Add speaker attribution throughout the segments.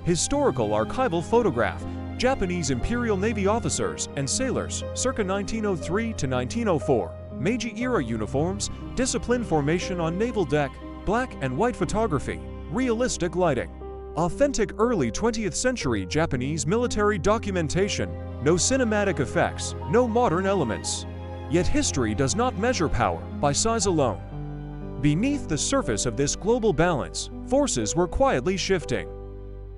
Speaker 1: Historical archival photograph, Japanese Imperial Navy officers and sailors circa 1903 to 1904. Meiji-era uniforms, disciplined formation on naval deck, black and white photography, realistic lighting. Authentic early 20th century Japanese military documentation, no cinematic effects, no modern elements. Yet history does not measure power by size alone. Beneath the surface of this global balance, forces were quietly shifting.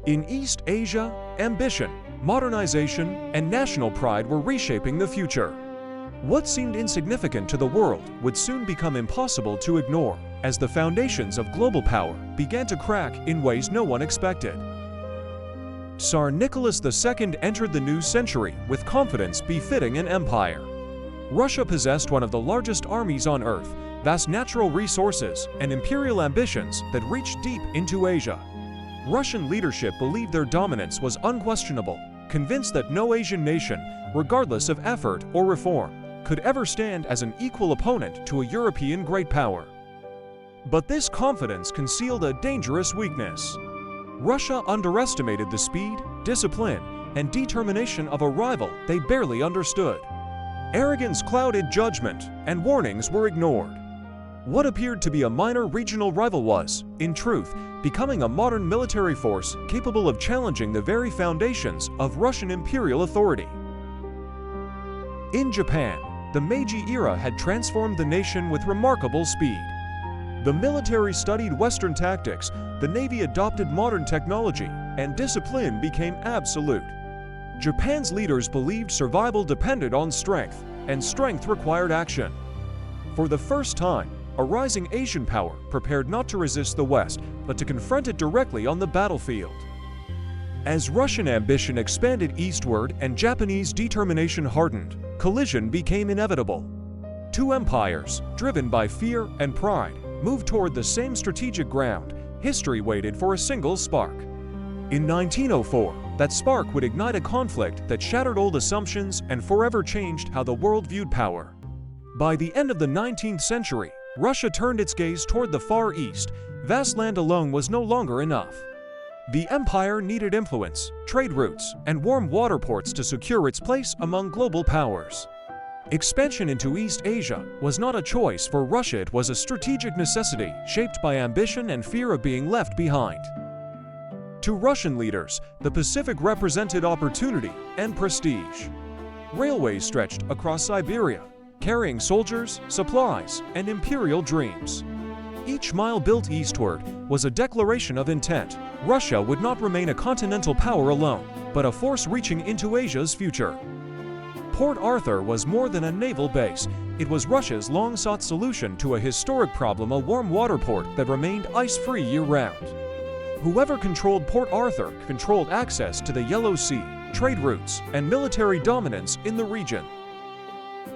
Speaker 1: In East Asia, ambition, modernization, and national pride were reshaping the future. What seemed insignificant to the world would soon become impossible to ignore, as the foundations of global power began to crack in ways no one expected. Tsar Nicholas II entered the new century with confidence befitting an empire. Russia possessed one of the largest armies on Earth, vast natural resources, and imperial ambitions that reached deep into Asia. Russian leadership believed their dominance was unquestionable, convinced that no Asian nation, regardless of effort or reform, could ever stand as an equal opponent to a European great power. But this confidence concealed a dangerous weakness. Russia underestimated the speed, discipline, and determination of a rival they barely understood. Arrogance clouded judgment, and warnings were ignored. What appeared to be a minor regional rival was, in truth, becoming a modern military force capable of challenging the very foundations of Russian imperial authority. In Japan, the Meiji era had transformed the nation with remarkable speed. The military studied Western tactics, the Navy adopted modern technology, and discipline became absolute. Japan's leaders believed survival depended on strength, and strength required action. For the first time, a rising Asian power prepared not to resist the West, but to confront it directly on the battlefield. As Russian ambition expanded eastward and Japanese determination hardened, collision became inevitable. Two empires, driven by fear and pride, moved toward the same strategic ground. History waited for a single spark. In 1904, that spark would ignite a conflict that shattered old assumptions and forever changed how the world viewed power. By the end of the 19th century, Russia turned its gaze toward the Far East. Vast land alone was no longer enough. The empire needed influence, trade routes, and warm water ports to secure its place among global powers. Expansion into East Asia was not a choice for Russia, it was a strategic necessity shaped by ambition and fear of being left behind. To Russian leaders, the Pacific represented opportunity and prestige. Railways stretched across Siberia, carrying soldiers, supplies, and imperial dreams. Each mile built eastward was a declaration of intent. Russia would not remain a continental power alone, but a force reaching into Asia's future. Port Arthur was more than a naval base. It was Russia's long-sought solution to a historic problem, a warm water port that remained ice-free year-round. Whoever controlled Port Arthur controlled access to the Yellow Sea, trade routes, and military dominance in the region.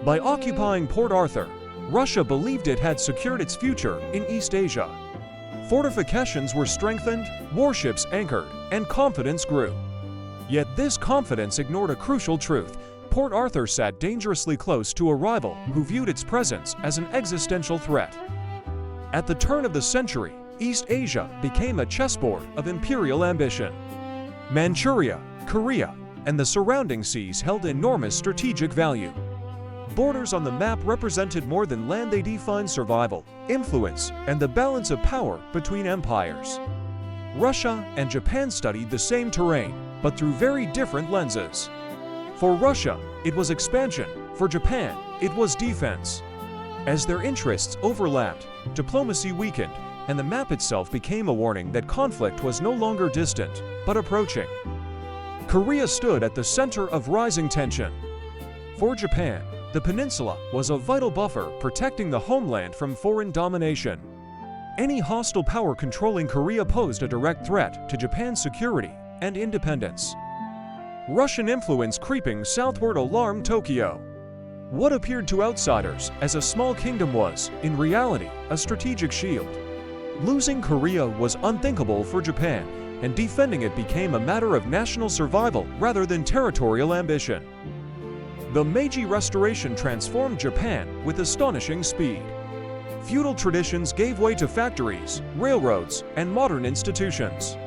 Speaker 1: By occupying Port Arthur, Russia believed it had secured its future in East Asia. Fortifications were strengthened, warships anchored, and confidence grew. Yet this confidence ignored a crucial truth. Port Arthur sat dangerously close to a rival who viewed its presence as an existential threat. At the turn of the century, East Asia became a chessboard of imperial ambition. Manchuria, Korea, and the surrounding seas held enormous strategic value. Borders on the map represented more than land, they defined survival, influence, and the balance of power between empires. Russia and Japan studied the same terrain, but through very different lenses. For Russia, it was expansion. For Japan, it was defense. As their interests overlapped, diplomacy weakened, and the map itself became a warning that conflict was no longer distant, but approaching. Korea stood at the center of rising tension. For Japan, the peninsula was a vital buffer protecting the homeland from foreign domination. Any hostile power controlling Korea posed a direct threat to Japan's security and independence. Russian influence creeping southward alarmed Tokyo. What appeared to outsiders as a small kingdom was, in reality, a strategic shield. Losing Korea was unthinkable for Japan, and defending it became a matter of national survival rather than territorial ambition. The Meiji Restoration transformed Japan with astonishing speed. Feudal traditions gave way to factories, railroads, and modern institutions.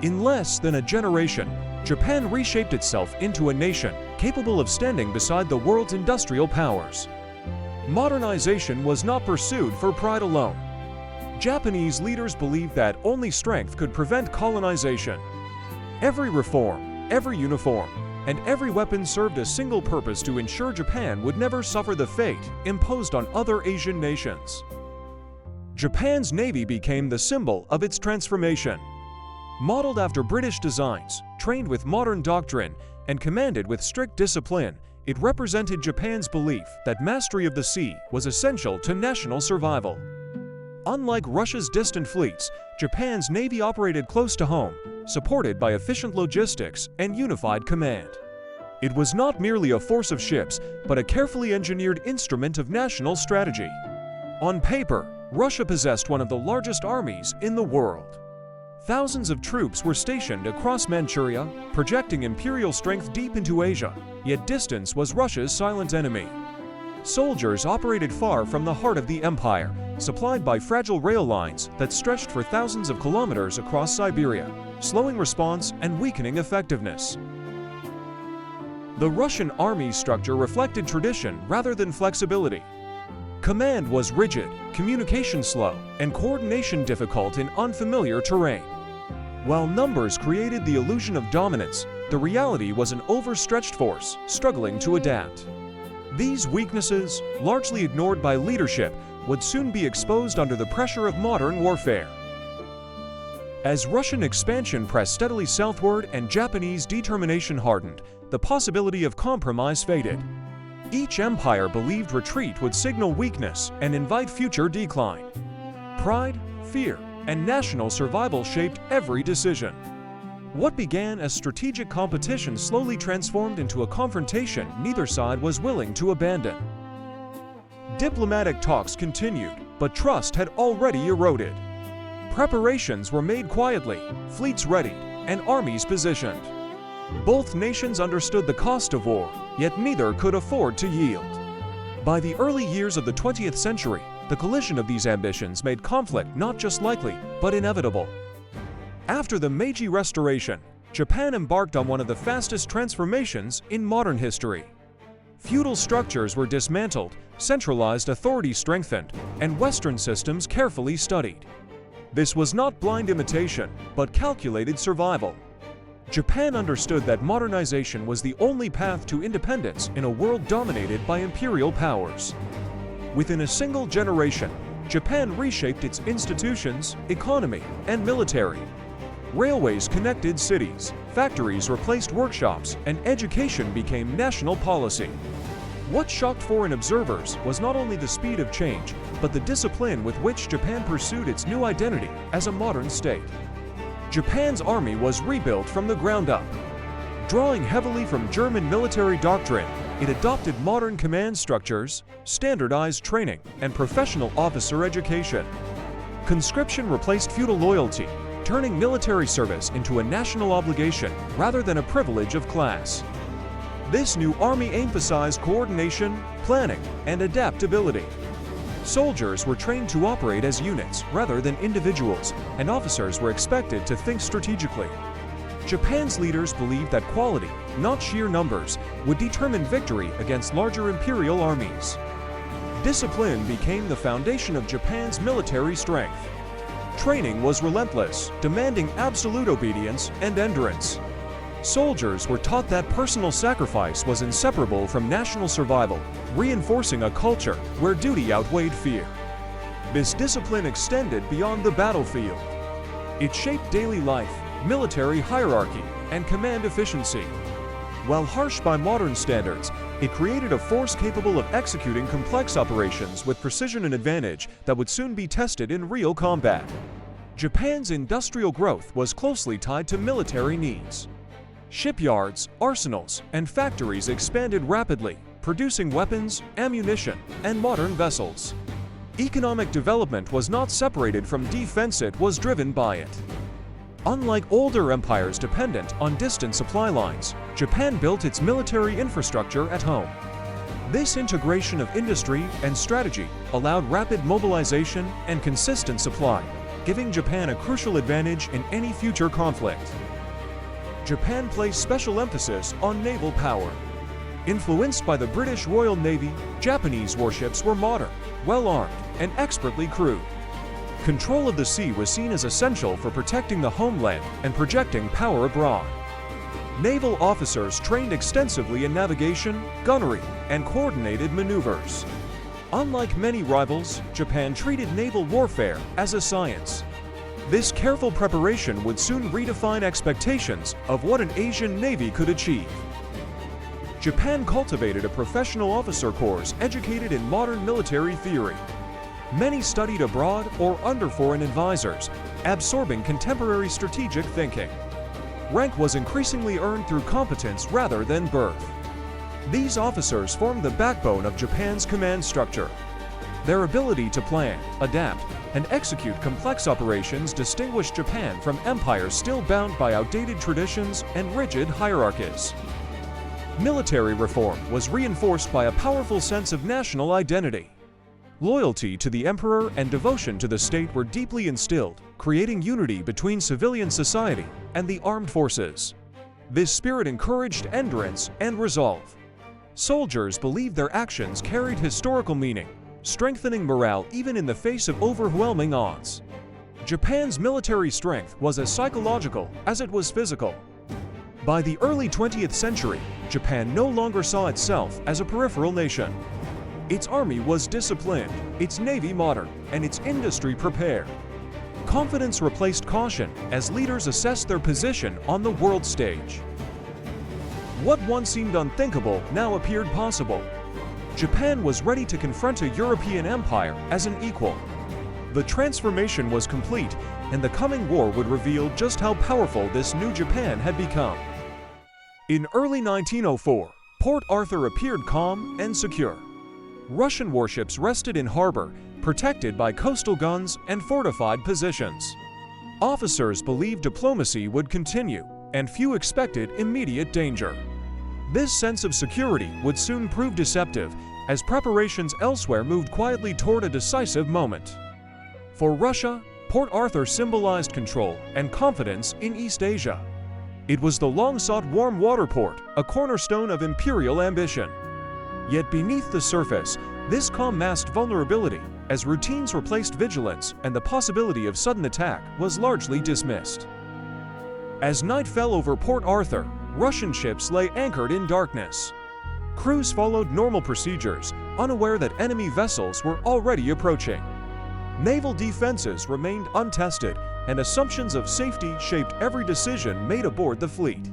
Speaker 1: In less than a generation, Japan reshaped itself into a nation capable of standing beside the world's industrial powers. Modernization was not pursued for pride alone. Japanese leaders believed that only strength could prevent colonization. Every reform, every uniform, and every weapon served a single purpose: to ensure Japan would never suffer the fate imposed on other Asian nations. Japan's navy became the symbol of its transformation. Modeled after British designs, trained with modern doctrine, and commanded with strict discipline, it represented Japan's belief that mastery of the sea was essential to national survival. Unlike Russia's distant fleets, Japan's navy operated close to home, supported by efficient logistics and unified command. It was not merely a force of ships, but a carefully engineered instrument of national strategy. On paper, Russia possessed one of the largest armies in the world. Thousands of troops were stationed across Manchuria, projecting imperial strength deep into Asia, yet distance was Russia's silent enemy. Soldiers operated far from the heart of the empire, supplied by fragile rail lines that stretched for thousands of kilometers across Siberia, slowing response and weakening effectiveness. The Russian army structure reflected tradition rather than flexibility. Command was rigid, communication slow, and coordination difficult in unfamiliar terrain. While numbers created the illusion of dominance, the reality was an overstretched force struggling to adapt. These weaknesses, largely ignored by leadership, would soon be exposed under the pressure of modern warfare. As Russian expansion pressed steadily southward and Japanese determination hardened, the possibility of compromise faded. Each empire believed retreat would signal weakness and invite future decline. Pride, fear, and national survival shaped every decision. What began as strategic competition slowly transformed into a confrontation neither side was willing to abandon. Diplomatic talks continued, but trust had already eroded. Preparations were made quietly, fleets readied, and armies positioned. Both nations understood the cost of war, yet neither could afford to yield. By the early years of the 20th century, the collision of these ambitions made conflict not just likely, but inevitable. After the Meiji Restoration, Japan embarked on one of the fastest transformations in modern history. Feudal structures were dismantled, centralized authority strengthened, and Western systems carefully studied. This was not blind imitation, but calculated survival. Japan understood that modernization was the only path to independence in a world dominated by imperial powers. Within a single generation, Japan reshaped its institutions, economy, and military. Railways connected cities, factories replaced workshops, and education became national policy. What shocked foreign observers was not only the speed of change, but the discipline with which Japan pursued its new identity as a modern state. Japan's army was rebuilt from the ground up. Drawing heavily from German military doctrine, it adopted modern command structures, standardized training, and professional officer education. Conscription replaced feudal loyalty, turning military service into a national obligation rather than a privilege of class. This new army emphasized coordination, planning, and adaptability. Soldiers were trained to operate as units rather than individuals, and officers were expected to think strategically. Japan's leaders believed that quality, not sheer numbers, would determine victory against larger imperial armies. Discipline became the foundation of Japan's military strength. Training was relentless, demanding absolute obedience and endurance. Soldiers were taught that personal sacrifice was inseparable from national survival, reinforcing a culture where duty outweighed fear. This discipline extended beyond the battlefield. It shaped daily life, military hierarchy, and command efficiency. While harsh by modern standards, it created a force capable of executing complex operations with precision and advantage that would soon be tested in real combat. Japan's industrial growth was closely tied to military needs. Shipyards, arsenals, and factories expanded rapidly, producing weapons, ammunition, and modern vessels. Economic development was not separated from defense, it was driven by it. Unlike older empires dependent on distant supply lines, Japan built its military infrastructure at home. This integration of industry and strategy allowed rapid mobilization and consistent supply, giving Japan a crucial advantage in any future conflict. Japan placed special emphasis on naval power. Influenced by the British Royal Navy, Japanese warships were modern, well-armed, and expertly crewed. Control of the sea was seen as essential for protecting the homeland and projecting power abroad. Naval officers trained extensively in navigation, gunnery, and coordinated maneuvers. Unlike many rivals, Japan treated naval warfare as a science. This careful preparation would soon redefine expectations of what an Asian navy could achieve. Japan cultivated a professional officer corps educated in modern military theory. Many studied abroad or under foreign advisors, absorbing contemporary strategic thinking. Rank was increasingly earned through competence rather than birth. These officers formed the backbone of Japan's command structure. Their ability to plan, adapt, and execute complex operations distinguished Japan from empires still bound by outdated traditions and rigid hierarchies. Military reform was reinforced by a powerful sense of national identity. Loyalty to the emperor and devotion to the state were deeply instilled, creating unity between civilian society and the armed forces. This spirit encouraged endurance and resolve. Soldiers believed their actions carried historical meaning, strengthening morale even in the face of overwhelming odds. Japan's military strength was as psychological as it was physical. By the early 20th century, Japan no longer saw itself as a peripheral nation. Its army was disciplined, its navy modern, and its industry prepared. Confidence replaced caution as leaders assessed their position on the world stage. What once seemed unthinkable now appeared possible. Japan was ready to confront a European empire as an equal. The transformation was complete, and the coming war would reveal just how powerful this new Japan had become. In early 1904, Port Arthur appeared calm and secure. Russian warships rested in harbor, protected by coastal guns and fortified positions. Officers believed diplomacy would continue, and few expected immediate danger. This sense of security would soon prove deceptive, as preparations elsewhere moved quietly toward a decisive moment. For Russia, Port Arthur symbolized control and confidence in East Asia. It was the long-sought warm water port, a cornerstone of imperial ambition. Yet beneath the surface, this calm masked vulnerability, as routines replaced vigilance and the possibility of sudden attack was largely dismissed. As night fell over Port Arthur, Russian ships lay anchored in darkness. Crews followed normal procedures, unaware that enemy vessels were already approaching. Naval defenses remained untested, and assumptions of safety shaped every decision made aboard the fleet.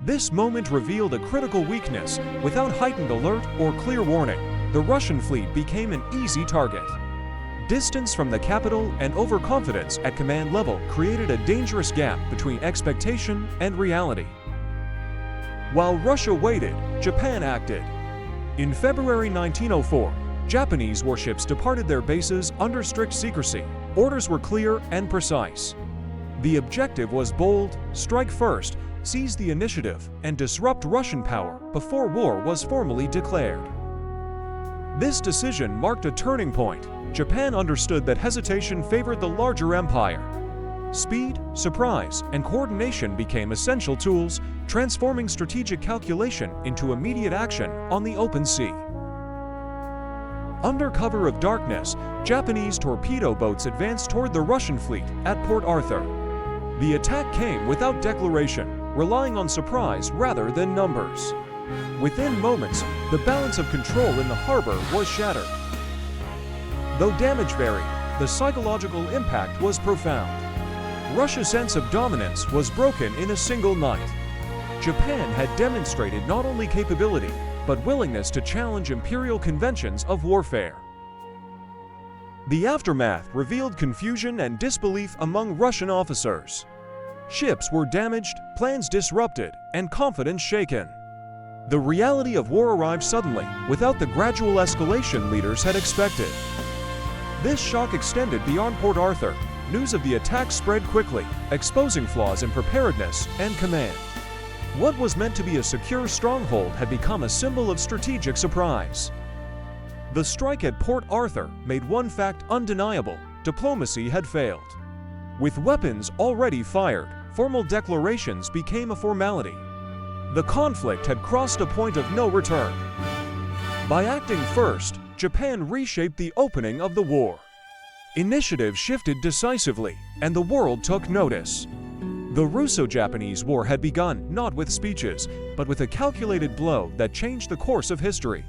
Speaker 1: This moment revealed a critical weakness. Without heightened alert or clear warning, the Russian fleet became an easy target. Distance from the capital and overconfidence at command level created a dangerous gap between expectation and reality. While Russia waited, Japan acted. In February 1904, Japanese warships departed their bases under strict secrecy. Orders were clear and precise. The objective was bold: strike first, seize the initiative, and disrupt Russian power before war was formally declared. This decision marked a turning point. Japan understood that hesitation favored the larger empire. Speed, surprise, and coordination became essential tools, transforming strategic calculation into immediate action on the open sea. Under cover of darkness, Japanese torpedo boats advanced toward the Russian fleet at Port Arthur. The attack came without declaration, relying on surprise rather than numbers. Within moments, the balance of control in the harbor was shattered. Though damage varied, the psychological impact was profound. Russia's sense of dominance was broken in a single night. Japan had demonstrated not only capability, but willingness to challenge imperial conventions of warfare. The aftermath revealed confusion and disbelief among Russian officers. Ships were damaged, plans disrupted, and confidence shaken. The reality of war arrived suddenly, without the gradual escalation leaders had expected. This shock extended beyond Port Arthur. News of the attack spread quickly, exposing flaws in preparedness and command. What was meant to be a secure stronghold had become a symbol of strategic surprise. The strike at Port Arthur made one fact undeniable: diplomacy had failed. With weapons already fired, formal declarations became a formality. The conflict had crossed a point of no return. By acting first, Japan reshaped the opening of the war. Initiative shifted decisively, and the world took notice. The Russo-Japanese War had begun not with speeches, but with a calculated blow that changed the course of history.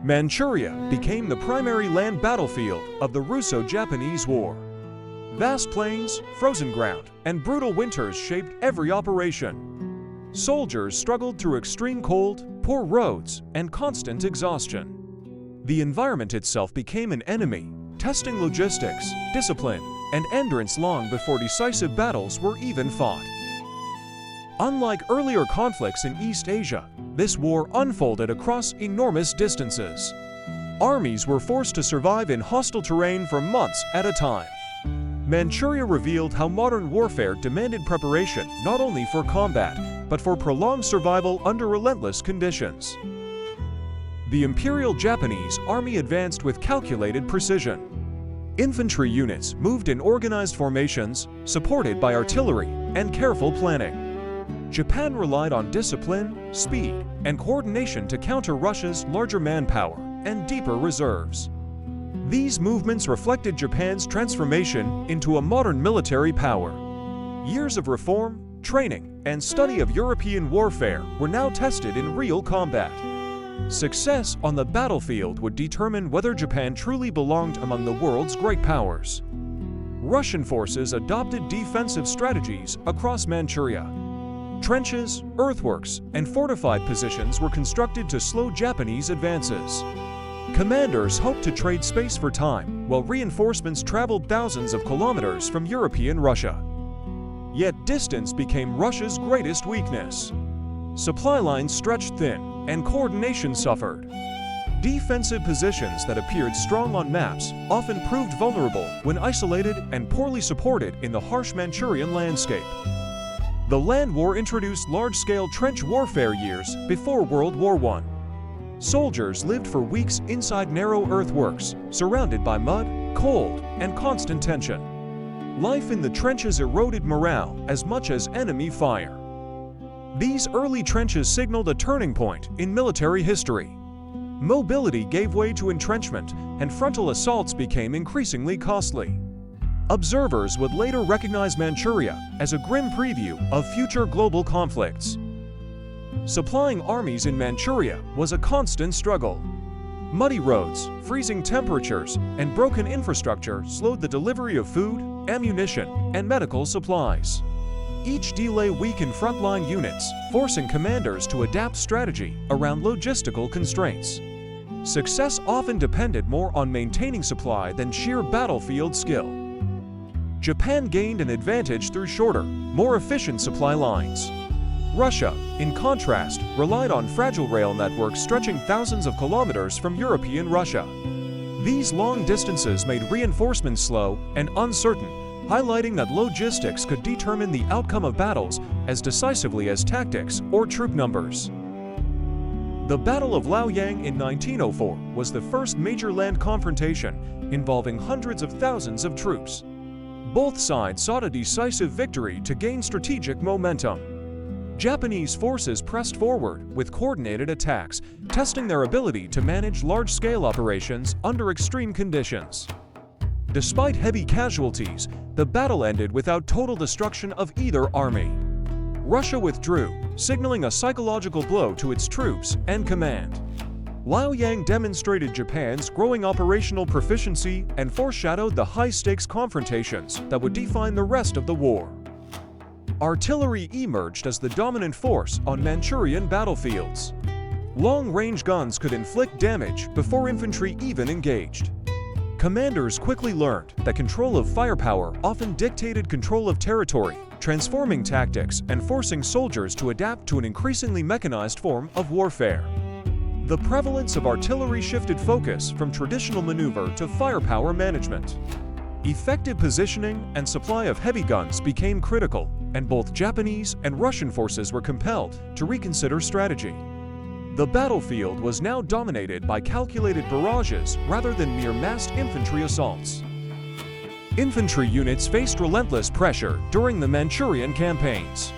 Speaker 1: Manchuria became the primary land battlefield of the Russo-Japanese War. Vast plains, frozen ground, and brutal winters shaped every operation. Soldiers struggled through extreme cold, poor roads, and constant exhaustion. The environment itself became an enemy, testing logistics, discipline, and endurance long before decisive battles were even fought. Unlike earlier conflicts in East Asia, this war unfolded across enormous distances. Armies were forced to survive in hostile terrain for months at a time. Manchuria revealed how modern warfare demanded preparation not only for combat, but for prolonged survival under relentless conditions. The Imperial Japanese Army advanced with calculated precision. Infantry units moved in organized formations, supported by artillery and careful planning. Japan relied on discipline, speed, and coordination to counter Russia's larger manpower and deeper reserves. These movements reflected Japan's transformation into a modern military power. Years of reform, training, and study of European warfare were now tested in real combat. Success on the battlefield would determine whether Japan truly belonged among the world's great powers. Russian forces adopted defensive strategies across Manchuria. Trenches, earthworks, and fortified positions were constructed to slow Japanese advances. Commanders hoped to trade space for time, while reinforcements traveled thousands of kilometers from European Russia. Yet distance became Russia's greatest weakness. Supply lines stretched thin, and coordination suffered. Defensive positions that appeared strong on maps often proved vulnerable when isolated and poorly supported in the harsh Manchurian landscape. The land war introduced large-scale trench warfare years before World War I. Soldiers lived for weeks inside narrow earthworks, surrounded by mud, cold, and constant tension. Life in the trenches eroded morale as much as enemy fire. These early trenches signaled a turning point in military history. Mobility gave way to entrenchment, and frontal assaults became increasingly costly. Observers would later recognize Manchuria as a grim preview of future global conflicts. Supplying armies in Manchuria was a constant struggle. Muddy roads, freezing temperatures, and broken infrastructure slowed the delivery of food, ammunition, and medical supplies. Each delay weakened frontline units, forcing commanders to adapt strategy around logistical constraints. Success often depended more on maintaining supply than sheer battlefield skill. Japan gained an advantage through shorter, more efficient supply lines. Russia, in contrast, relied on fragile rail networks stretching thousands of kilometers from European Russia. These long distances made reinforcements slow and uncertain, highlighting that logistics could determine the outcome of battles as decisively as tactics or troop numbers. The Battle of Liaoyang in 1904 was the first major land confrontation involving hundreds of thousands of troops. Both sides sought a decisive victory to gain strategic momentum. Japanese forces pressed forward with coordinated attacks, testing their ability to manage large-scale operations under extreme conditions. Despite heavy casualties, the battle ended without total destruction of either army. Russia withdrew, signaling a psychological blow to its troops and command. Liaoyang demonstrated Japan's growing operational proficiency and foreshadowed the high-stakes confrontations that would define the rest of the war. Artillery emerged as the dominant force on Manchurian battlefields. Long-range guns could inflict damage before infantry even engaged. Commanders quickly learned that control of firepower often dictated control of territory, transforming tactics and forcing soldiers to adapt to an increasingly mechanized form of warfare. The prevalence of artillery shifted focus from traditional maneuver to firepower management. Effective positioning and supply of heavy guns became critical, and both Japanese and Russian forces were compelled to reconsider strategy. The battlefield was now dominated by calculated barrages rather than mere massed infantry assaults. Infantry units faced relentless pressure during the Manchurian campaigns.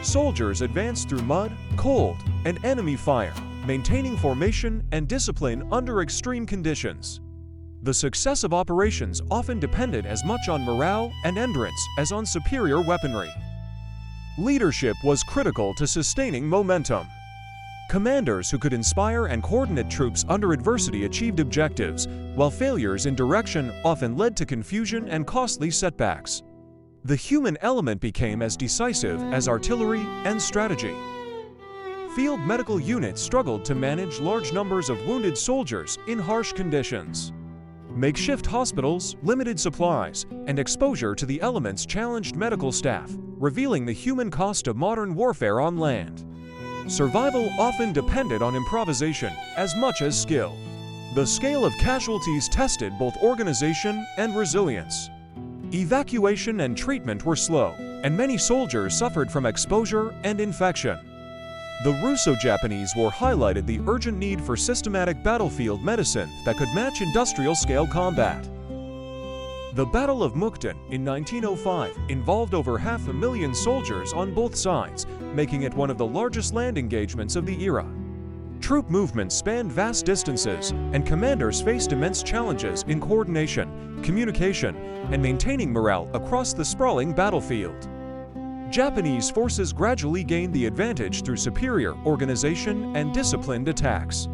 Speaker 1: Soldiers advanced through mud, cold, and enemy fire, maintaining formation and discipline under extreme conditions. The success of operations often depended as much on morale and endurance as on superior weaponry. Leadership was critical to sustaining momentum. Commanders who could inspire and coordinate troops under adversity achieved objectives, while failures in direction often led to confusion and costly setbacks. The human element became as decisive as artillery and strategy. Field medical units struggled to manage large numbers of wounded soldiers in harsh conditions. Makeshift hospitals, limited supplies, and exposure to the elements challenged medical staff, revealing the human cost of modern warfare on land. Survival often depended on improvisation as much as skill. The scale of casualties tested both organization and resilience. Evacuation and treatment were slow, and many soldiers suffered from exposure and infection. The Russo-Japanese War highlighted the urgent need for systematic battlefield medicine that could match industrial-scale combat. The Battle of Mukden in 1905 involved over 500,000 soldiers on both sides, making it one of the largest land engagements of the era. Troop movements spanned vast distances, and commanders faced immense challenges in coordination, communication, and maintaining morale across the sprawling battlefield. Japanese forces gradually gained the advantage through superior organization and disciplined attacks.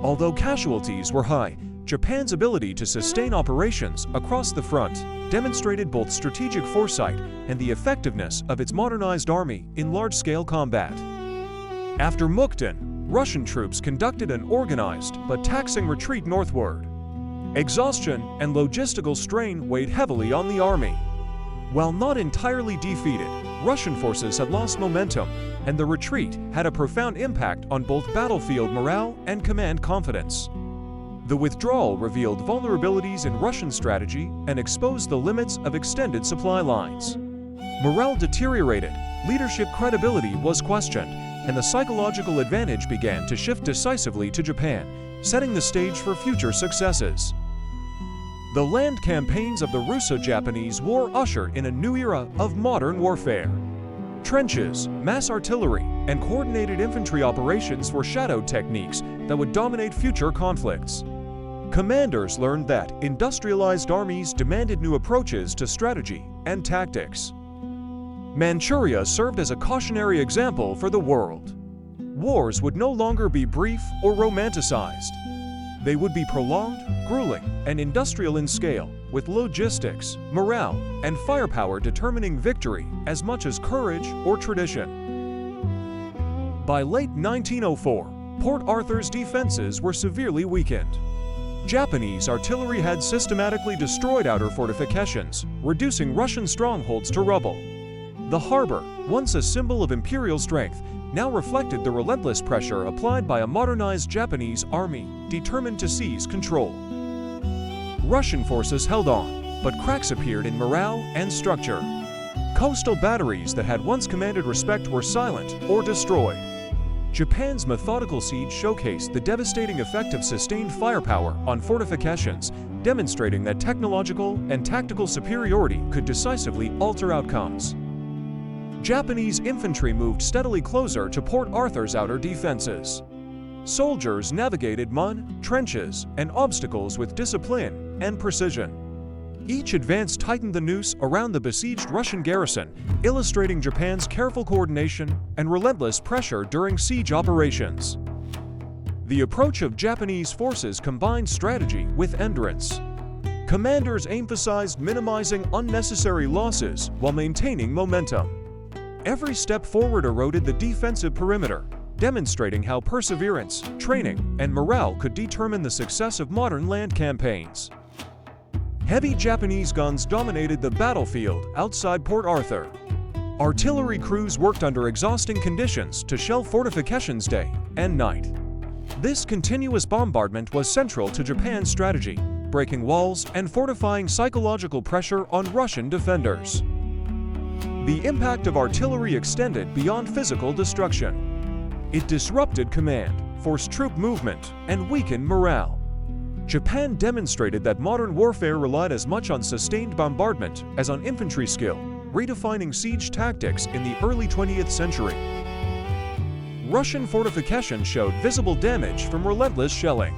Speaker 1: Although casualties were high, Japan's ability to sustain operations across the front demonstrated both strategic foresight and the effectiveness of its modernized army in large-scale combat. After Mukden, Russian troops conducted an organized but taxing retreat northward. Exhaustion and logistical strain weighed heavily on the army. While not entirely defeated, Russian forces had lost momentum, and the retreat had a profound impact on both battlefield morale and command confidence. The withdrawal revealed vulnerabilities in Russian strategy and exposed the limits of extended supply lines. Morale deteriorated, leadership credibility was questioned, and the psychological advantage began to shift decisively to Japan, setting the stage for future successes. The land campaigns of the Russo-Japanese War ushered in a new era of modern warfare. Trenches, mass artillery, and coordinated infantry operations foreshadowed techniques that would dominate future conflicts. Commanders learned that industrialized armies demanded new approaches to strategy and tactics. Manchuria served as a cautionary example for the world. Wars would no longer be brief or romanticized. They would be prolonged, grueling, and industrial in scale, with logistics, morale, and firepower determining victory as much as courage or tradition. By late 1904, Port Arthur's defenses were severely weakened. Japanese artillery had systematically destroyed outer fortifications, reducing Russian strongholds to rubble. The harbor, once a symbol of imperial strength, now reflected the relentless pressure applied by a modernized Japanese army determined to seize control. Russian forces held on, but cracks appeared in morale and structure. Coastal batteries that had once commanded respect were silent or destroyed. Japan's methodical siege showcased the devastating effect of sustained firepower on fortifications, demonstrating that technological and tactical superiority could decisively alter outcomes. Japanese infantry moved steadily closer to Port Arthur's outer defenses. Soldiers navigated mud, trenches, and obstacles with discipline and precision. Each advance tightened the noose around the besieged Russian garrison, illustrating Japan's careful coordination and relentless pressure during siege operations. The approach of Japanese forces combined strategy with endurance. Commanders emphasized minimizing unnecessary losses while maintaining momentum. Every step forward eroded the defensive perimeter, demonstrating how perseverance, training, and morale could determine the success of modern land campaigns. Heavy Japanese guns dominated the battlefield outside Port Arthur. Artillery crews worked under exhausting conditions to shell fortifications day and night. This continuous bombardment was central to Japan's strategy, breaking walls and fortifying psychological pressure on Russian defenders. The impact of artillery extended beyond physical destruction. It disrupted command, forced troop movement, and weakened morale. Japan demonstrated that modern warfare relied as much on sustained bombardment as on infantry skill, redefining siege tactics in the early 20th century. Russian fortifications showed visible damage from relentless shelling.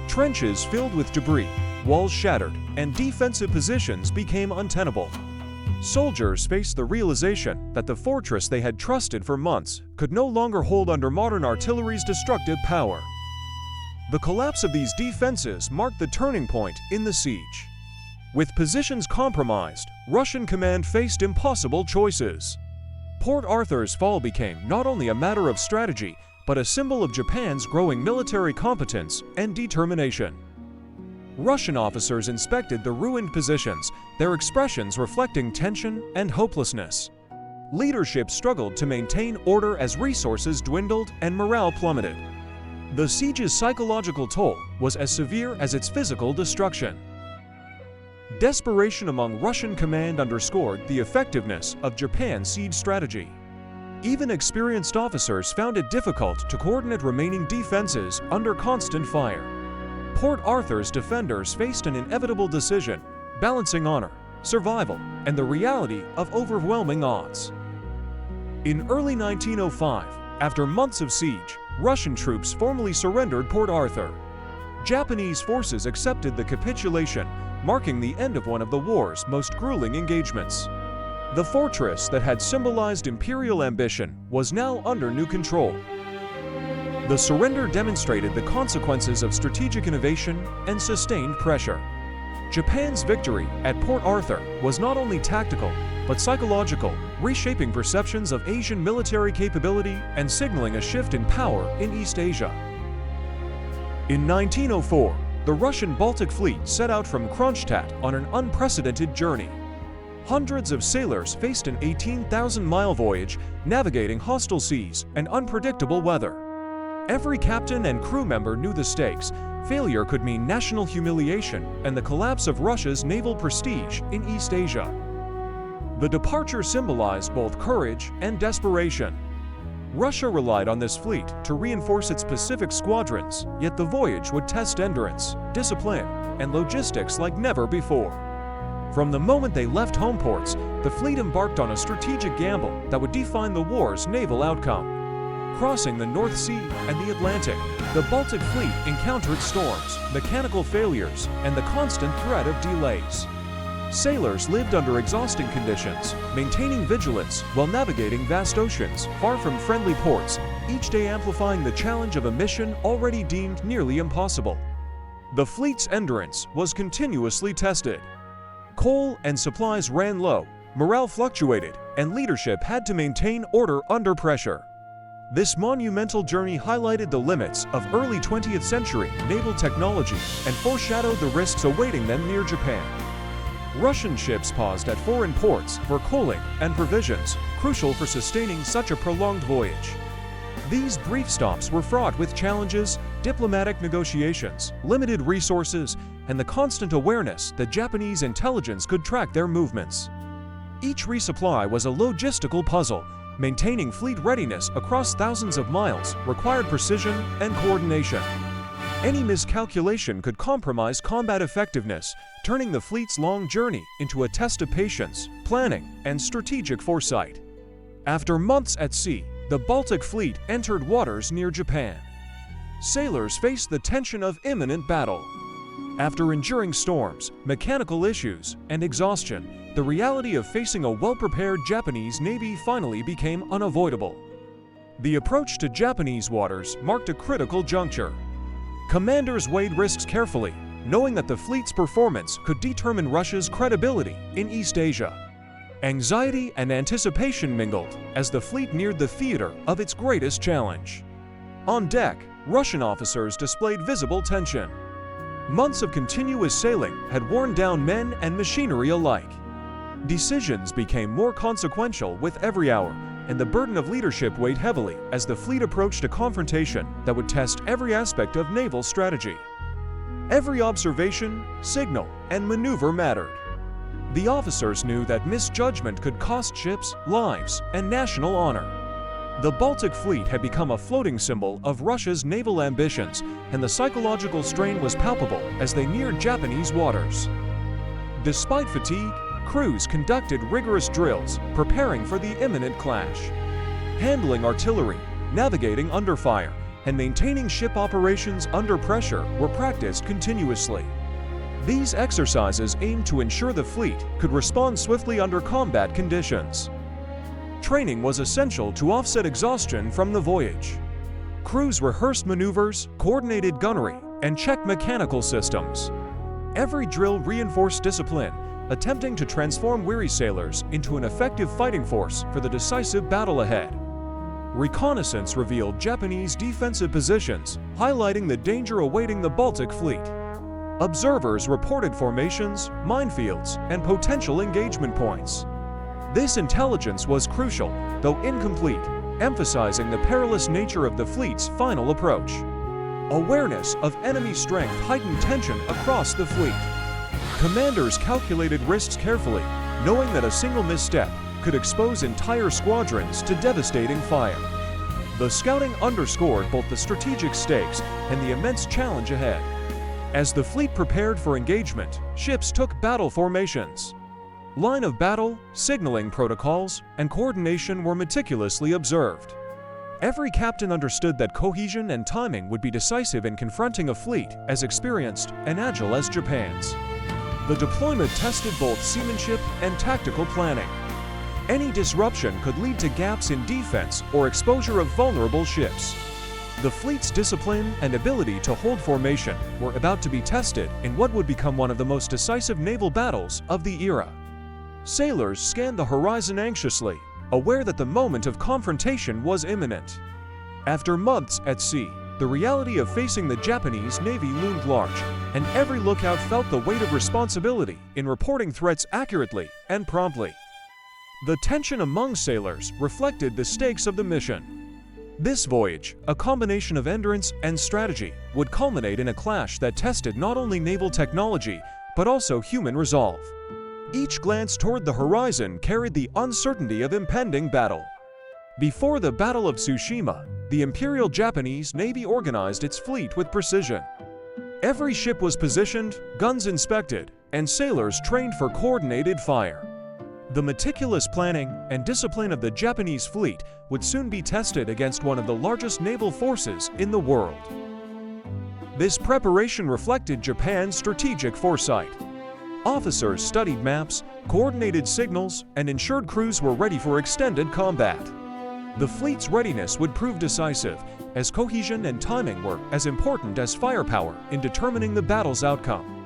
Speaker 1: Trenches filled with debris, walls shattered, and defensive positions became untenable. Soldiers faced the realization that the fortress they had trusted for months could no longer hold under modern artillery's destructive power. The collapse of these defenses marked the turning point in the siege. With positions compromised, Russian command faced impossible choices. Port Arthur's fall became not only a matter of strategy, but a symbol of Japan's growing military competence and determination. Russian officers inspected the ruined positions, their expressions reflecting tension and hopelessness. Leadership struggled to maintain order as resources dwindled and morale plummeted. The siege's psychological toll was as severe as its physical destruction. Desperation among Russian command underscored the effectiveness of Japan's siege strategy. Even experienced officers found it difficult to coordinate remaining defenses under constant fire. Port Arthur's defenders faced an inevitable decision, balancing honor, survival, and the reality of overwhelming odds. In early 1905, after months of siege, Russian troops formally surrendered Port Arthur. Japanese forces accepted the capitulation, marking the end of one of the war's most grueling engagements. The fortress that had symbolized imperial ambition was now under new control. The surrender demonstrated the consequences of strategic innovation and sustained pressure. Japan's victory at Port Arthur was not only tactical, but psychological, reshaping perceptions of Asian military capability and signaling a shift in power in East Asia. In 1904, the Russian Baltic Fleet set out from Kronstadt on an unprecedented journey. Hundreds of sailors faced an 18,000-mile voyage, navigating hostile seas and unpredictable weather. Every captain and crew member knew the stakes. Failure could mean national humiliation and the collapse of Russia's naval prestige in East Asia. The departure symbolized both courage and desperation. Russia relied on this fleet to reinforce its Pacific squadrons, yet the voyage would test endurance, discipline, and logistics like never before. From the moment they left home ports, the fleet embarked on a strategic gamble that would define the war's naval outcome. Crossing the North Sea and the Atlantic, the Baltic Fleet encountered storms, mechanical failures, and the constant threat of delays. Sailors lived under exhausting conditions, maintaining vigilance while navigating vast oceans far from friendly ports, each day amplifying the challenge of a mission already deemed nearly impossible. The fleet's endurance was continuously tested. Coal and supplies ran low, morale fluctuated, and leadership had to maintain order under pressure. This monumental journey highlighted the limits of early 20th century naval technology and foreshadowed the risks awaiting them near Japan. Russian ships paused at foreign ports for coaling and provisions, crucial for sustaining such a prolonged voyage. These brief stops were fraught with challenges, diplomatic negotiations, limited resources, and the constant awareness that Japanese intelligence could track their movements. Each resupply was a logistical puzzle. Maintaining fleet readiness across thousands of miles required precision and coordination. Any miscalculation could compromise combat effectiveness, turning the fleet's long journey into a test of patience, planning, and strategic foresight. After months at sea, the Baltic Fleet entered waters near Japan. Sailors faced the tension of imminent battle. After enduring storms, mechanical issues, and exhaustion, the reality of facing a well-prepared Japanese Navy finally became unavoidable. The approach to Japanese waters marked a critical juncture. Commanders weighed risks carefully, knowing that the fleet's performance could determine Russia's credibility in East Asia. Anxiety and anticipation mingled as the fleet neared the theater of its greatest challenge. On deck, Russian officers displayed visible tension. Months of continuous sailing had worn down men and machinery alike. Decisions became more consequential with every hour, and the burden of leadership weighed heavily as the fleet approached a confrontation that would test every aspect of naval strategy. Every observation, signal, and maneuver mattered. The officers knew that misjudgment could cost ships, lives, and national honor. The Baltic Fleet had become a floating symbol of Russia's naval ambitions, and the psychological strain was palpable as they neared Japanese waters. Despite fatigue, crews conducted rigorous drills, preparing for the imminent clash. Handling artillery, navigating under fire, and maintaining ship operations under pressure were practiced continuously. These exercises aimed to ensure the fleet could respond swiftly under combat conditions. Training was essential to offset exhaustion from the voyage. Crews rehearsed maneuvers, coordinated gunnery, and checked mechanical systems. Every drill reinforced discipline, attempting to transform weary sailors into an effective fighting force for the decisive battle ahead. Reconnaissance revealed Japanese defensive positions, highlighting the danger awaiting the Baltic Fleet. Observers reported formations, minefields, and potential engagement points. This intelligence was crucial, though incomplete, emphasizing the perilous nature of the fleet's final approach. Awareness of enemy strength heightened tension across the fleet. Commanders calculated risks carefully, knowing that a single misstep could expose entire squadrons to devastating fire. The scouting underscored both the strategic stakes and the immense challenge ahead. As the fleet prepared for engagement, ships took battle formations. Line of battle, signaling protocols, and coordination were meticulously observed. Every captain understood that cohesion and timing would be decisive in confronting a fleet as experienced and agile as Japan's. The deployment tested both seamanship and tactical planning. Any disruption could lead to gaps in defense or exposure of vulnerable ships. The fleet's discipline and ability to hold formation were about to be tested in what would become one of the most decisive naval battles of the era. Sailors scanned the horizon anxiously, aware that the moment of confrontation was imminent. After months at sea, the reality of facing the Japanese Navy loomed large, and every lookout felt the weight of responsibility in reporting threats accurately and promptly. The tension among sailors reflected the stakes of the mission. This voyage, a combination of endurance and strategy, would culminate in a clash that tested not only naval technology, but also human resolve. Each glance toward the horizon carried the uncertainty of impending battle. Before the Battle of Tsushima, the Imperial Japanese Navy organized its fleet with precision. Every ship was positioned, guns inspected, and sailors trained for coordinated fire. The meticulous planning and discipline of the Japanese fleet would soon be tested against one of the largest naval forces in the world. This preparation reflected Japan's strategic foresight. Officers studied maps, coordinated signals, and ensured crews were ready for extended combat. The fleet's readiness would prove decisive, as cohesion and timing were as important as firepower in determining the battle's outcome.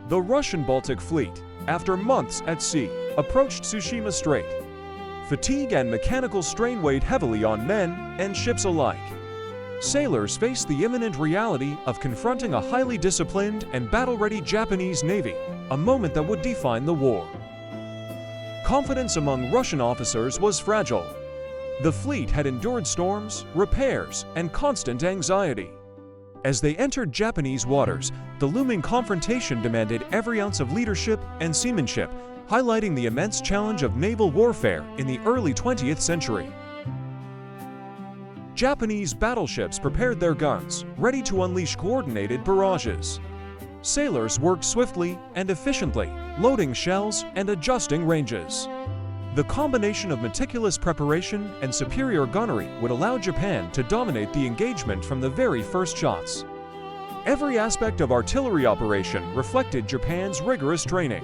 Speaker 1: The Russian Baltic Fleet, after months at sea, approached Tsushima Strait. Fatigue and mechanical strain weighed heavily on men and ships alike. Sailors faced the imminent reality of confronting a highly disciplined and battle-ready Japanese Navy, a moment that would define the war. Confidence among Russian officers was fragile. The fleet had endured storms, repairs, and constant anxiety. As they entered Japanese waters, the looming confrontation demanded every ounce of leadership and seamanship, highlighting the immense challenge of naval warfare in the early 20th century. Japanese battleships prepared their guns, ready to unleash coordinated barrages. Sailors worked swiftly and efficiently, loading shells and adjusting ranges. The combination of meticulous preparation and superior gunnery would allow Japan to dominate the engagement from the very first shots. Every aspect of artillery operation reflected Japan's rigorous training.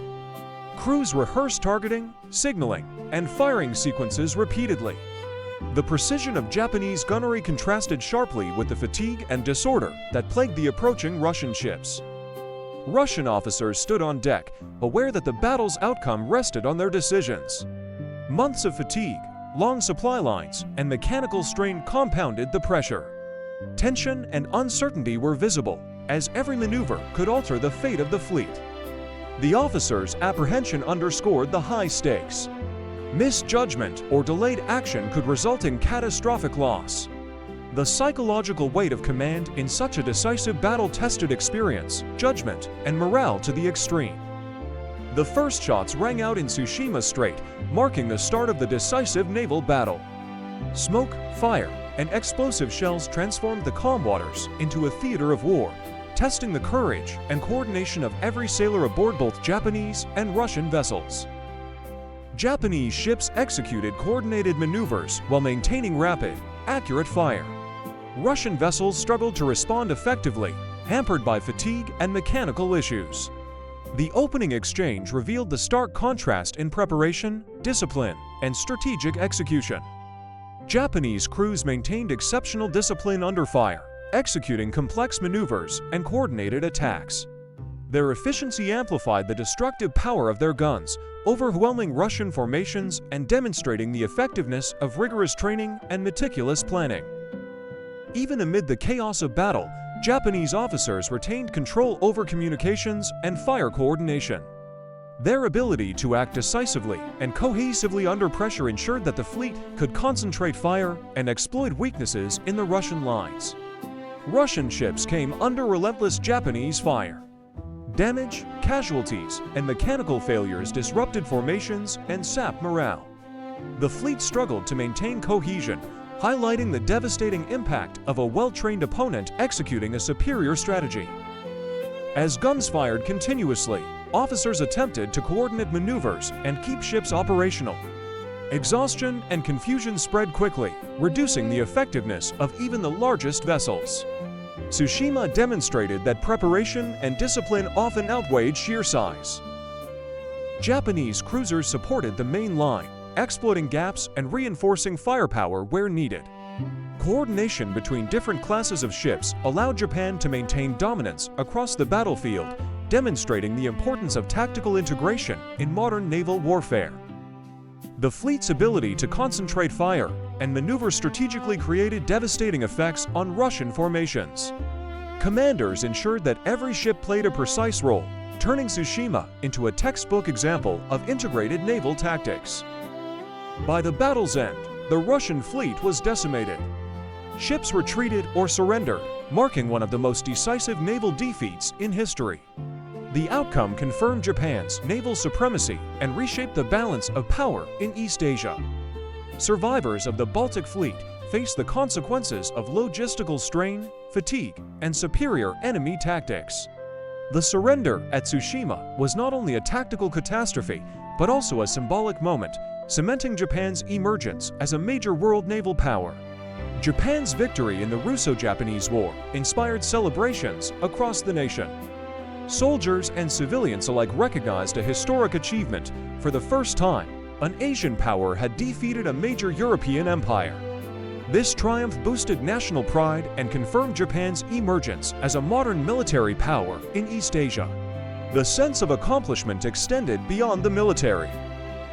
Speaker 1: Crews rehearsed targeting, signaling, and firing sequences repeatedly. The precision of Japanese gunnery contrasted sharply with the fatigue and disorder that plagued the approaching Russian ships. Russian officers stood on deck, aware that the battle's outcome rested on their decisions. Months of fatigue, long supply lines, and mechanical strain compounded the pressure. Tension and uncertainty were visible, as every maneuver could alter the fate of the fleet. The officers' apprehension underscored the high stakes. Misjudgment or delayed action could result in catastrophic loss. The psychological weight of command in such a decisive battle tested experience, judgment, and morale to the extreme. The first shots rang out in Tsushima Strait, marking the start of the decisive naval battle. Smoke, fire, and explosive shells transformed the calm waters into a theater of war, testing the courage and coordination of every sailor aboard both Japanese and Russian vessels. Japanese ships executed coordinated maneuvers while maintaining rapid, accurate fire. Russian vessels struggled to respond effectively, hampered by fatigue and mechanical issues. The opening exchange revealed the stark contrast in preparation, discipline, and strategic execution. Japanese crews maintained exceptional discipline under fire, executing complex maneuvers and coordinated attacks. Their efficiency amplified the destructive power of their guns, overwhelming Russian formations and demonstrating the effectiveness of rigorous training and meticulous planning. Even amid the chaos of battle, Japanese officers retained control over communications and fire coordination. Their ability to act decisively and cohesively under pressure ensured that the fleet could concentrate fire and exploit weaknesses in the Russian lines. Russian ships came under relentless Japanese fire. Damage, casualties, and mechanical failures disrupted formations and sapped morale. The fleet struggled to maintain cohesion, highlighting the devastating impact of a well-trained opponent executing a superior strategy. As guns fired continuously, officers attempted to coordinate maneuvers and keep ships operational. Exhaustion and confusion spread quickly, reducing the effectiveness of even the largest vessels. Tsushima demonstrated that preparation and discipline often outweighed sheer size. Japanese cruisers supported the main line, exploiting gaps and reinforcing firepower where needed. Coordination between different classes of ships allowed Japan to maintain dominance across the battlefield, demonstrating the importance of tactical integration in modern naval warfare. The fleet's ability to concentrate fire and maneuver strategically created devastating effects on Russian formations. Commanders ensured that every ship played a precise role, turning Tsushima into a textbook example of integrated naval tactics. By the battle's end, the Russian fleet was decimated. Ships retreated or surrendered, marking one of the most decisive naval defeats in history. The outcome confirmed Japan's naval supremacy and reshaped the balance of power in East Asia. Survivors of the Baltic Fleet faced the consequences of logistical strain, fatigue, and superior enemy tactics. The surrender at Tsushima was not only a tactical catastrophe, but also a symbolic moment, cementing Japan's emergence as a major world naval power. Japan's victory in the Russo-Japanese War inspired celebrations across the nation. Soldiers and civilians alike recognized a historic achievement. For the first time, an Asian power had defeated a major European empire. This triumph boosted national pride and confirmed Japan's emergence as a modern military power in East Asia. The sense of accomplishment extended beyond the military.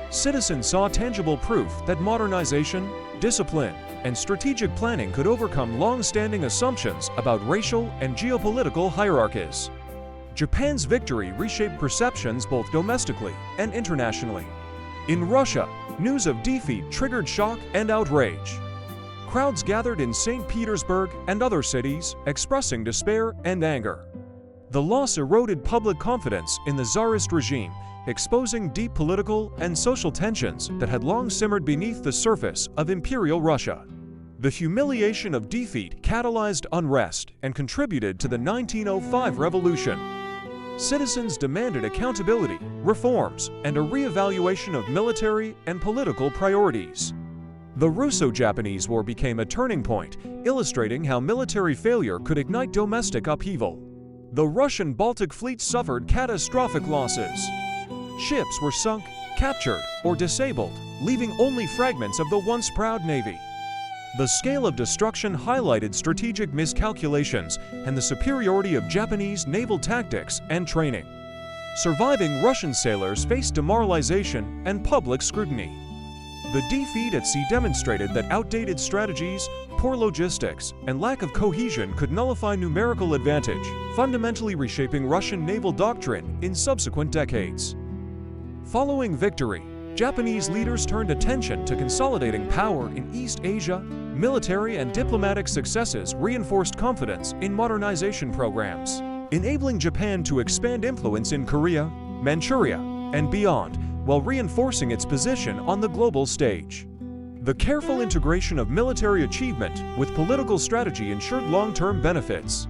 Speaker 1: Citizens saw tangible proof that modernization, discipline, and strategic planning could overcome long-standing assumptions about racial and geopolitical hierarchies. Japan's victory reshaped perceptions both domestically and internationally. In Russia, news of defeat triggered shock and outrage. Crowds gathered in St. Petersburg and other cities, expressing despair and anger. The loss eroded public confidence in the Tsarist regime, exposing deep political and social tensions that had long simmered beneath the surface of Imperial Russia. The humiliation of defeat catalyzed unrest and contributed to the 1905 revolution. Citizens demanded accountability, reforms, and a re-evaluation of military and political priorities. The Russo-Japanese War became a turning point, illustrating how military failure could ignite domestic upheaval. The Russian Baltic Fleet suffered catastrophic losses. Ships were sunk, captured, or disabled, leaving only fragments of the once proud navy. The scale of destruction highlighted strategic miscalculations and the superiority of Japanese naval tactics and training. Surviving Russian sailors faced demoralization and public scrutiny. The defeat at sea demonstrated that outdated strategies, poor logistics, and lack of cohesion could nullify numerical advantage, fundamentally reshaping Russian naval doctrine in subsequent decades. Following victory, Japanese leaders turned attention to consolidating power in East Asia. Military and diplomatic successes reinforced confidence in modernization programs, enabling Japan to expand influence in Korea, Manchuria, and beyond, while reinforcing its position on the global stage. The careful integration of military achievement with political strategy ensured long-term benefits.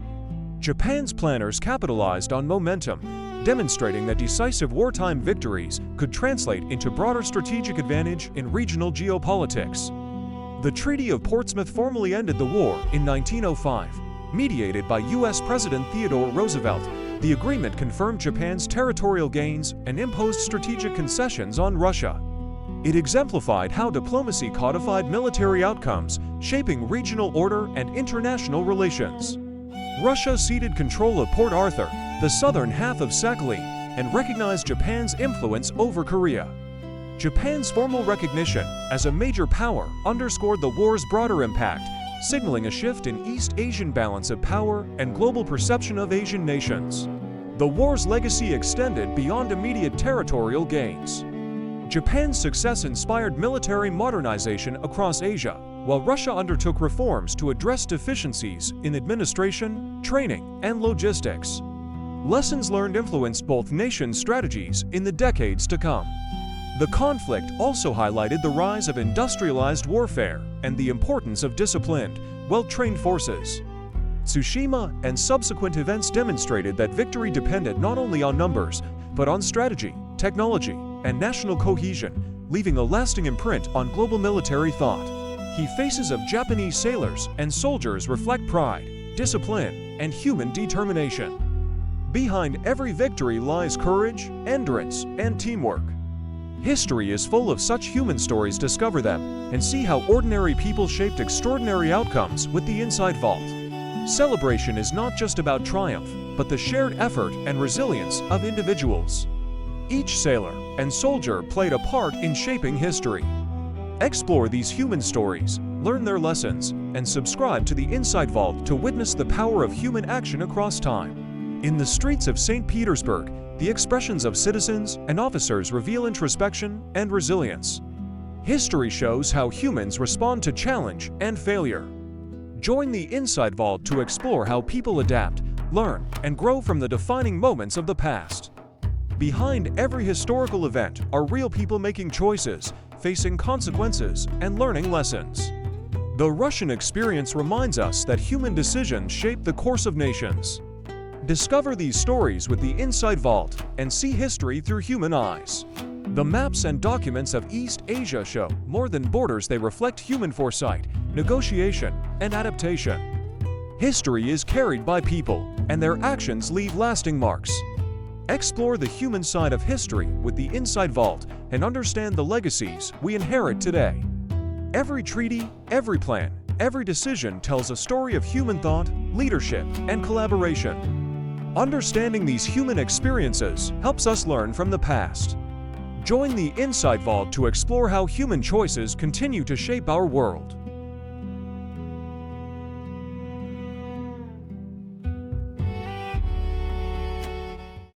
Speaker 1: Japan's planners capitalized on momentum, demonstrating that decisive wartime victories could translate into broader strategic advantage in regional geopolitics. The Treaty of Portsmouth formally ended the war in 1905. Mediated by U.S. President Theodore Roosevelt, the agreement confirmed Japan's territorial gains and imposed strategic concessions on Russia. It exemplified how diplomacy codified military outcomes, shaping regional order and international relations. Russia ceded control of Port Arthur, the southern half of Sakhalin, and recognized Japan's influence over Korea. Japan's formal recognition as a major power underscored the war's broader impact, signaling a shift in East Asian balance of power and global perception of Asian nations. The war's legacy extended beyond immediate territorial gains. Japan's success inspired military modernization across Asia, while Russia undertook reforms to address deficiencies in administration, training, and logistics. Lessons learned influenced both nations' strategies in the decades to come. The conflict also highlighted the rise of industrialized warfare and the importance of disciplined, well-trained forces. Tsushima and subsequent events demonstrated that victory depended not only on numbers, but on strategy, technology, and national cohesion, leaving a lasting imprint on global military thought. Key faces of Japanese sailors and soldiers reflect pride, discipline, and human determination. Behind every victory lies courage, endurance, and teamwork. History is full of such human stories. Discover them and see how ordinary people shaped extraordinary outcomes with the Inside Vault. Celebration is not just about triumph, but the shared effort and resilience of individuals. Each sailor and soldier played a part in shaping history. Explore these human stories, learn their lessons, and subscribe to the Inside Vault to witness the power of human action across time. In the streets of St. Petersburg, the expressions of citizens and officers reveal introspection and resilience. History shows how humans respond to challenge and failure. Join the Inside Vault to explore how people adapt, learn, and grow from the defining moments of the past. Behind every historical event are real people making choices, facing consequences, and learning lessons. The Russian experience reminds us that human decisions shape the course of nations. Discover these stories with the Inside Vault and see history through human eyes. The maps and documents of East Asia show more than borders. They reflect human foresight, negotiation, and adaptation. History is carried by people, and their actions leave lasting marks. Explore the human side of history with the Inside Vault and understand the legacies we inherit today. Every treaty, every plan, every decision tells a story of human thought, leadership, and collaboration. Understanding these human experiences helps us learn from the past. Join the Inside Vault to explore how human choices continue to shape our world.